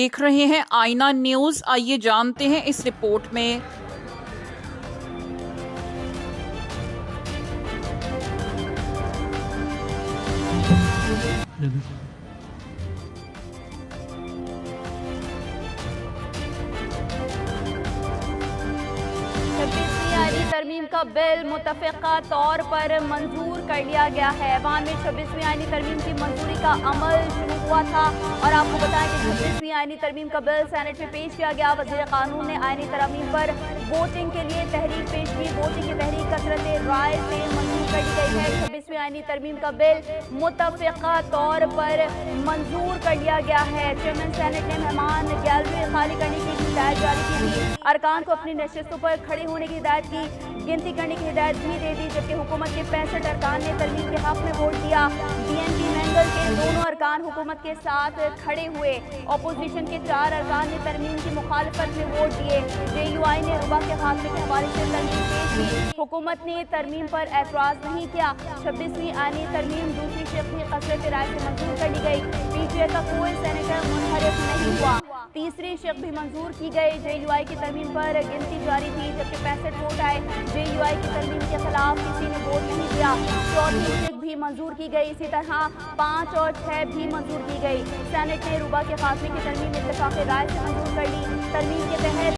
देख रहे हैं आईना न्यूज। आइए जानते हैं इस रिपोर्ट में। छब्बीसवीं तरमीम का बिल मुतफ़िक़ा तौर पर मंजूर कर लिया गया है। ऐवान में 26वीं आईनी तरमीम की मंजूरी का अमल शुरू हुआ था और आपको बताएं कि 26वीं आईनी तरमीम का बिल सेनेट में पेश किया गया। वज़ीर क़ानून ने आईनी तरमीम पर वोटिंग के लिए तहरीक पेश की। वोटिंग की तहरीक कसरत राय से मंजूर कर दी गई है। 26वीं आईनी तरमीम का बिल मुतफ़िक़ा तौर पर मंजूर कर लिया गया है। चेयरमैन सेनेट ने मेहमान गैलरी खाली करने की हिदायत जारी की थी। अरकान को अपनी नशिस्तों पर खड़े होने की हिदायत की, गिनती करने की हिदायत भी दे दी, जबकि हुकूमत के 65 अरकान ने तरमीम के हक में वोट दिया। BNP मैंगल के दोनों अरकान हुकूमत के साथ खड़े हुए। अपोजिशन के 4 अरकान ने तरमीम की मुखालफत में वोट दिए। JUI ने रुबा के खात्मे के हवाले से तरमीम पेश की। हुकूमत ने तरमीम पर एतराज़ नहीं किया। 26वीं आईनी तरमीम दूसरी शिक़्क़ी कसरत राय से मंजूर कर ली गई। PTI का कोई सेनेटर मुनहरिफ नहीं हुआ। तीसरी शिक़्क़ भी मंजूर की गई। JUI की तरमीम पर गिनती जारी थी, जबकि 65 वोट आए। JUI की तरमीम के खिलाफ किसी ने वोट नहीं दिया। चौथी शिक़्क़ भी मंजूर की गई। इसी तरह 5 और 6 भी मंजूर की गई। सेनेट ने रुबा के खात्मे की तरमीम इत्तेफ़ाक़ राय से मंजूर कर ली। तरमीम के तहत